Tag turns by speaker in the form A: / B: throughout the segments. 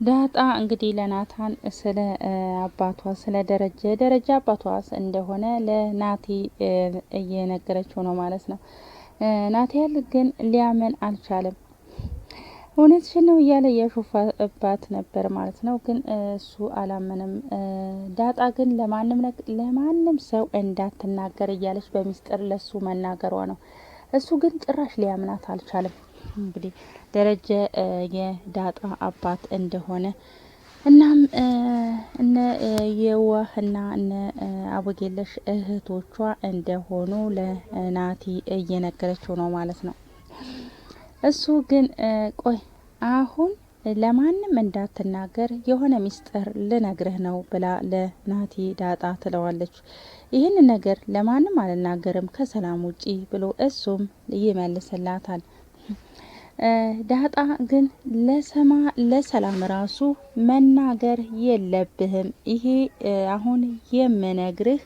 A: ዳጣ እንግዲህ ለናታን ስለ አባቷ ስለ ደረጃ አባቷ እንደሆነ ለናቲ እየነገረችው ነው ማለት ነው። ናቲያል ግን ሊያምን አልቻለም። እውነትሽን ነው እያለ የሾፈባት ነበር ማለት ነው። ግን እሱ አላመንም። ዳጣ ግን ለማንም ሰው እንዳትናገር እያለች በሚስጥር ለሱ መናገሯ ነው። እሱ ግን ጭራሽ ሊያምናት አልቻለም። እንግዲህ ደረጀ የዳጣ አባት እንደሆነ እናም እነ የዋህና እነ አበጌለሽ እህቶቿ እንደሆኑ ለናቲ እየነገረችው ነው ማለት ነው። እሱ ግን ቆይ አሁን ለማንም እንዳትናገር የሆነ ሚስጥር ልነግርህ ነው ብላ ለናቲ ዳጣ ትለዋለች። ይህን ነገር ለማንም አልናገርም ከሰላም ውጪ ብሎ እሱም ይመልስላታል። ዳጣ ግን ለሰላም ራሱ መናገር የለብህም፣ ይሄ አሁን የምነግርህ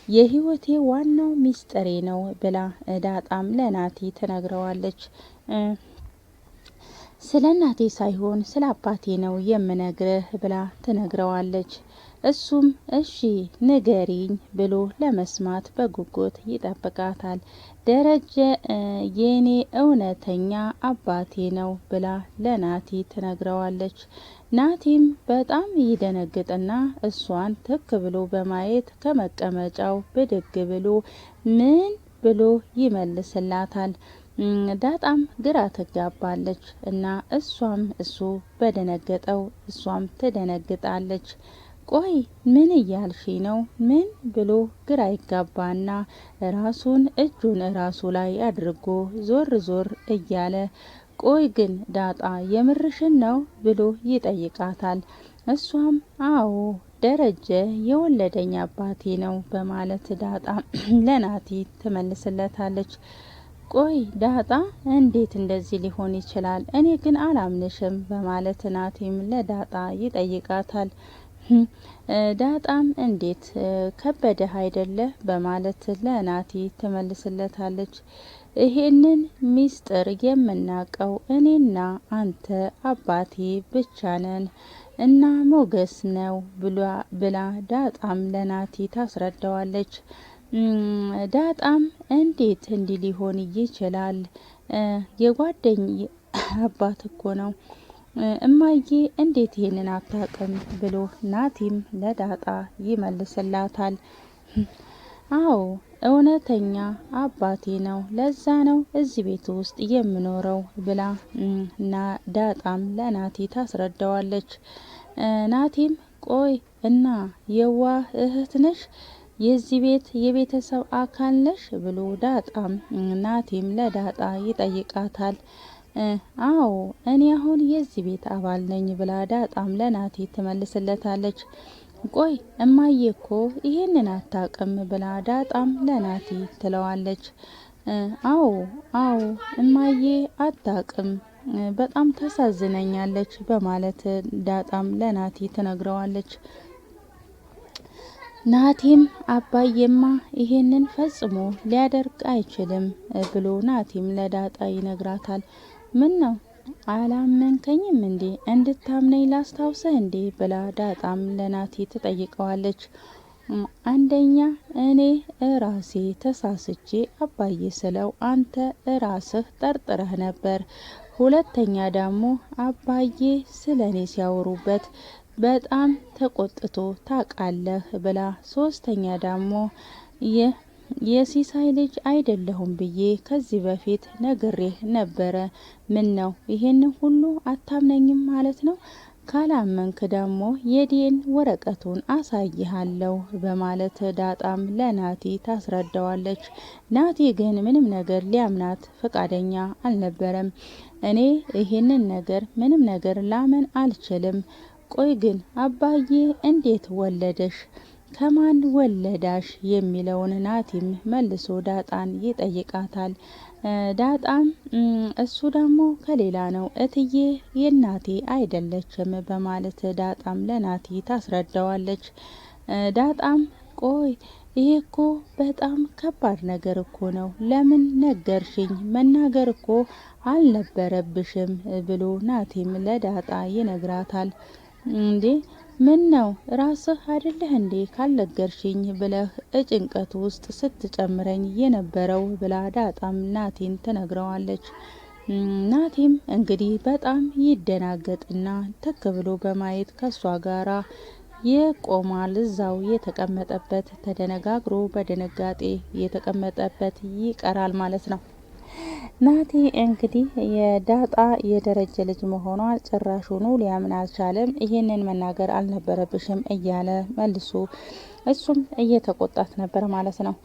A: የህይወቴ ዋናው ሚስጥሬ ነው ብላ ዳጣም ለናቲ ትነግረዋለች። ስለ እናቴ ሳይሆን ስለ አባቴ ነው የምነግርህ ብላ ትነግረዋለች። እሱም እሺ ንገሪኝ ብሎ ለመስማት በጉጉት ይጠብቃታል። ደረጀ የኔ እውነተኛ አባቴ ነው ብላ ለናቲ ትነግረዋለች። ናቲም በጣም ይደነግጥና እሷን ትክ ብሎ በማየት ከመቀመጫው ብድግ ብሎ ምን ብሎ ይመልስላታል። ዳጣም ግራ ትጋባለች እና እሱ በደነገጠው እሷም ትደነግጣለች። ቆይ ምን እያልሽ ነው? ምን ብሎ ግራ ይጋባና ራሱን እጁን ራሱ ላይ አድርጎ ዞር ዞር እያለ ቆይ ግን ዳጣ የምርሽን ነው ብሎ ይጠይቃታል። እሷም አዎ ደረጀ የወለደኝ አባቴ ነው በማለት ዳጣ ለናቲ ትመልስለታለች። ቆይ ዳጣ እንዴት እንደዚህ ሊሆን ይችላል? እኔ ግን አላምንሽም በማለት ናቲም ለዳጣ ይጠይቃታል። ዳጣም እንዴት ከበደህ አይደለ በማለት ለናቲ ትመልስለታለች። ይሄንን ሚስጥር የምናውቀው እኔና አንተ አባቴ ብቻ ነን እና ሞገስ ነው ብላ ዳጣም ለናቲ ታስረዳዋለች። ዳጣም እንዴት እንዲህ ሊሆን ይችላል? የጓደኝ አባት እኮ ነው እማዬ እንዴት ይሄንን አታውቅም ብሎ ናቲም ለዳጣ ይመልስላታል። አዎ እውነተኛ አባቴ ነው፣ ለዛ ነው እዚህ ቤት ውስጥ የምኖረው ብላ እና ዳጣም ለናቲ ታስረዳዋለች። ናቲም ቆይ እና የዋህ እህት ነሽ? የዚህ ቤት የቤተሰብ አካል ነሽ ብሎ ዳጣም ናቲም ለዳጣ ይጠይቃታል። አዎ እኔ አሁን የዚህ ቤት አባል ነኝ ብላ ዳጣም ለናቲ ትመልስለታለች። ቆይ እማዬ እኮ ይሄንን አታውቅም ብላ ዳጣም ለናቲ ትለዋለች። አዎ እማዬ አታውቅም፣ በጣም ታሳዝነኛለች በማለት ዳጣም ለናቲ ትነግረዋለች። ናቲም አባዬማ ይሄንን ፈጽሞ ሊያደርግ አይችልም ብሎ ናቲም ለዳጣ ይነግራታል። ምን ነው አላመንከኝም እንዴ? እንድታምነኝ ላስታውሰህ እንዴ ብላ ዳጣም ለናቲ ትጠይቀዋለች። አንደኛ እኔ ራሴ ተሳስቼ አባዬ ስለው አንተ ራስህ ጠርጥረህ ነበር። ሁለተኛ ደግሞ አባዬ ስለኔ ሲያወሩበት በጣም ተቆጥቶ ታውቃለህ ብላ ሶስተኛ ደግሞ የሲሳይ ልጅ አይደለሁም ብዬ ከዚህ በፊት ነግሬህ ነበረ። ምን ነው ይሄንን ሁሉ አታምነኝም ማለት ነው? ካላመንክ ደግሞ የዲኤን ወረቀቱን አሳይሃለሁ በማለት ዳጣም ለናቲ ታስረዳዋለች። ናቲ ግን ምንም ነገር ሊያምናት ፈቃደኛ አልነበረም። እኔ ይሄንን ነገር ምንም ነገር ላመን አልችልም። ቆይ ግን አባዬ እንዴት ወለደሽ? ከማን ወለዳሽ? የሚለውን ናቲም መልሶ ዳጣን ይጠይቃታል። ዳጣም እሱ ደግሞ ከሌላ ነው፣ እትዬ የናቴ አይደለችም በማለት ዳጣም ለናቲ ታስረዳዋለች። ዳጣም ቆይ ይሄ እኮ በጣም ከባድ ነገር እኮ ነው፣ ለምን ነገርሽኝ? መናገር እኮ አልነበረብሽም ብሎ ናቲም ለዳጣ ይነግራታል። እንዴ ምን ነው ራስህ አይደለህ እንዴ ካልነገርሽኝ ብለህ ጭንቀት ውስጥ ስትጨምረኝ የነበረው ብላ ዳጣም ናቲን ትነግረዋለች። ናቲም እንግዲህ በጣም ይደናገጥና ተክ ብሎ በማየት ከሷ ጋራ ይቆማል። እዛው የተቀመጠበት ተደነጋግሮ በድንጋጤ የተቀመጠበት ይቀራል ማለት ነው። ናቲ እንግዲህ የዳጣ የደረጀ ልጅ መሆኗን ጭራሹኑ ሊያምን አልቻለም። ይሄንን መናገር አልነበረብሽም እያለ መልሶ እሱም እየተቆጣት ነበር ማለት ነው።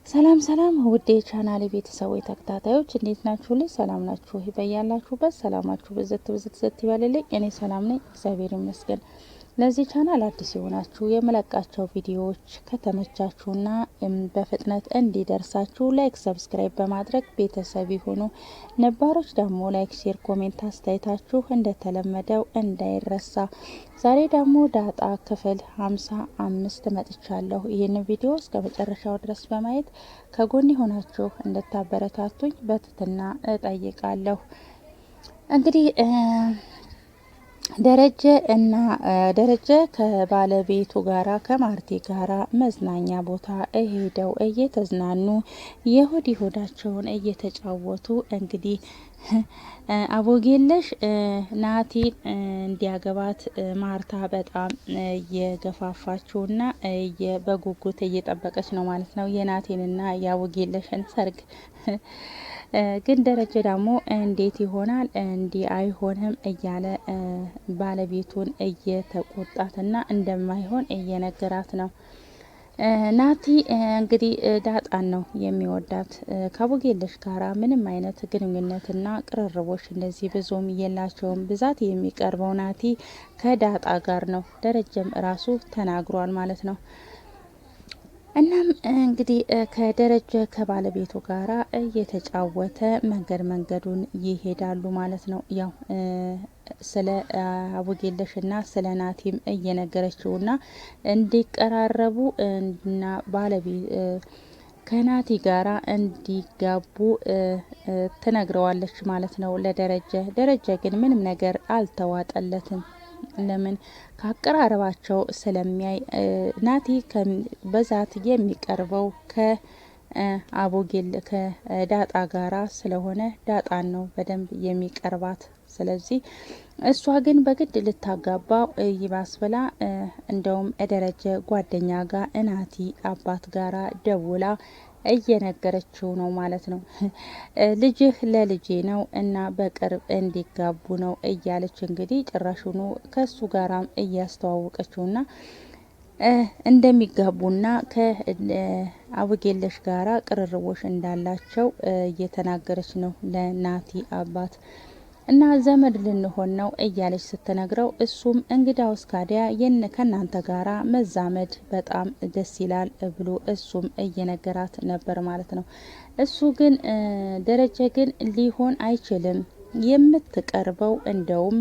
A: ሰላም ሰላም ውዴ ቻናሌ ቤተሰቦች ተከታታዮች እንዴት ናችሁ? ልጅ ሰላም ናችሁ? በያላችሁበት ሰላማችሁ ብዝት ብዝት ይበልልኝ። እኔ ሰላም ነኝ፣ እግዚአብሔር ይመስገን። ለዚህ ቻናል አዲስ የሆናችሁ የምለቃቸው ቪዲዮዎች ከተመቻችሁና በፍጥነት እንዲደርሳችሁ ላይክ፣ ሰብስክራይብ በማድረግ ቤተሰብ ይሁኑ። ነባሮች ደግሞ ላይክ፣ ሼር፣ ኮሜንት አስተያየታችሁ እንደተለመደው እንዳይረሳ። ዛሬ ደግሞ ዳጣ ክፍል 55 መጥቻለሁ። ይህን ቪዲዮ እስከ መጨረሻው ድረስ በማየት ከጎን የሆናችሁ እንድታበረታቱኝ በትህትና እጠይቃለሁ። እንግዲህ ደረጀ ከባለቤቱ ጋራ ከማርቲ ጋራ መዝናኛ ቦታ ሄደው እየተዝናኑ የሆድ ሆዳቸውን እየተጫወቱ እንግዲህ አቦጌለሽ ናቲን እንዲያገባት ማርታ በጣም እየገፋፋችውና በጉጉት እየጠበቀች ነው ማለት ነው የናቲንና የአቦጌለሽን ሰርግ። ግን ደረጀ ደግሞ እንዴት ይሆናል እንዲህ አይሆንም እያለ ባለቤቱን እየተቆጣትና እንደማይሆን እየነገራት ነው። ናቲ እንግዲህ ዳጣን ነው የሚወዳት። ከአቦጌለሽ ጋራ ምንም አይነት ግንኙነትና ቅርርቦች እንደዚህ ብዙም የላቸውም። ብዛት የሚቀርበው ናቲ ከዳጣ ጋር ነው። ደረጀም ራሱ ተናግሯል ማለት ነው። እናም እንግዲህ ከደረጀ ከባለቤቱ ጋራ እየተጫወተ መንገዱን ይሄዳሉ ማለት ነው። ያው ስለ አቦጌለሽና ስለ ናቲም እየነገረችውና እንዲቀራረቡ እና ከናቲ ጋራ እንዲጋቡ ትነግረዋለች ማለት ነው ለደረጀ። ደረጀ ግን ምንም ነገር አልተዋጠለትም። ለምን ካቀራረባቸው ስለሚያይ ናቲ በዛት የሚቀርበው ከዳጣ ጋራ ስለሆነ ዳጣን ነው በደንብ የሚቀርባት። ስለዚህ እሷ ግን በግድ ልታጋባው ይባስ ብላ እንደውም ደረጀ ጓደኛ ጋር እናቲ አባት ጋራ ደውላ እየነገረችው ነው ማለት ነው። ልጅህ ለልጄ ነው እና በቅርብ እንዲጋቡ ነው እያለች እንግዲህ ጭራሹኑ ከሱ ጋራም እያስተዋወቀችውና እንደሚጋቡና ከአቦጌለሽ ጋራ ቅርርቦሽ እንዳላቸው እየተናገረች ነው ለናቲ አባት። እና ዘመድ ልንሆን ነው እያለች ስትነግረው እሱም እንግዳውስ ካዲያ ከእናንተ ጋራ መዛመድ በጣም ደስ ይላል ብሎ እሱም እየነገራት ነበር ማለት ነው። እሱ ግን ደረጀ ግን ሊሆን አይችልም፣ የምትቀርበው እንደውም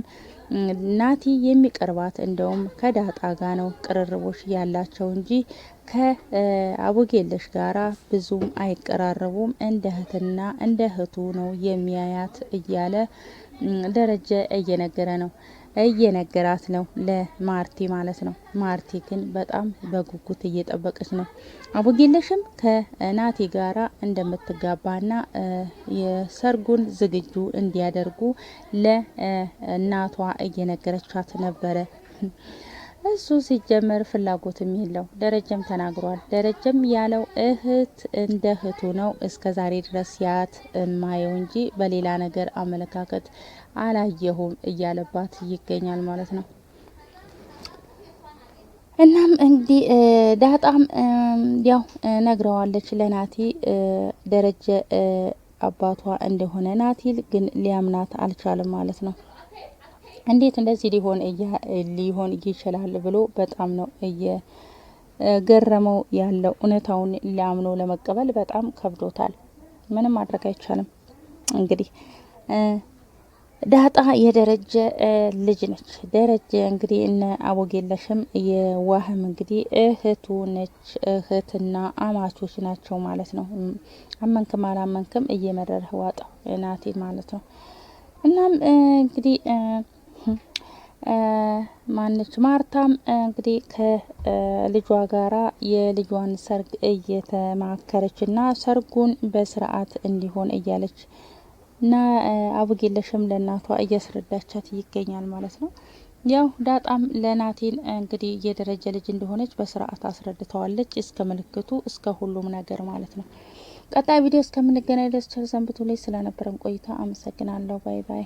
A: ናቲ የሚቀርባት እንደውም ከዳጣ ጋ ነው ቅርርቦች ያላቸው እንጂ ከአቦጌለሽ ጋራ ብዙም አይቀራረቡም። እንደ እህትና እንደ እህቱ ነው የሚያያት እያለ ደረጀ እየነገራት ነው ለማርቲ ማለት ነው። ማርቲ ግን በጣም በጉጉት እየጠበቀች ነው። አቦጌለሽም ከናቲ ጋራ እንደምትጋባና የሰርጉን ዝግጁ እንዲያደርጉ ለእናቷ እየነገረቻት ነበረ። እሱ ሲጀመር ፍላጎትም የለው። ደረጀም ተናግሯል። ደረጀም ያለው እህት እንደ እህቱ ነው እስከ ዛሬ ድረስ ያት ማየው እንጂ በሌላ ነገር አመለካከት አላየሁም እያለባት ይገኛል ማለት ነው። እናም እንግዲህ ዳጣም ያው ነግረዋለች ለናቲ ደረጀ አባቷ እንደሆነ። ናቲ ግን ሊያምናት አልቻለም ማለት ነው። እንዴት እንደዚህ ሊሆን ይችላል ብሎ በጣም ነው እየገረመው ያለው። እውነታውን ሊያምኖ ለመቀበል በጣም ከብዶታል። ምንም ማድረግ አይቻልም። እንግዲህ ዳጣ የደረጀ ልጅ ነች። ደረጀ እንግዲህ እነ አቦጌለሽም የዋህም እንግዲህ እህቱ ነች። እህትና አማቾች ናቸው ማለት ነው። አመንክም አላመንክም እየመረረህ ዋጣው ናቲ ማለት ነው። እናም እንግዲህ ማነች ማርታም እንግዲህ ከልጇ ጋራ የልጇን ሰርግ እየተማከረችና ሰርጉን በስርዓት እንዲሆን እያለች እና አቡጌለሽም ለእናቷ እያስረዳቻት ይገኛል ማለት ነው። ያው ዳጣም ለናቲን እንግዲህ የደረጀ ልጅ እንደሆነች በስርዓት አስረድተዋለች እስከ ምልክቱ እስከ ሁሉም ነገር ማለት ነው። ቀጣይ ቪዲዮ እስከምንገናኝ ድረስ ቸር ሰንብቱ። ላይ ስለነበረን ቆይታ አመሰግናለሁ። ባይ ባይ።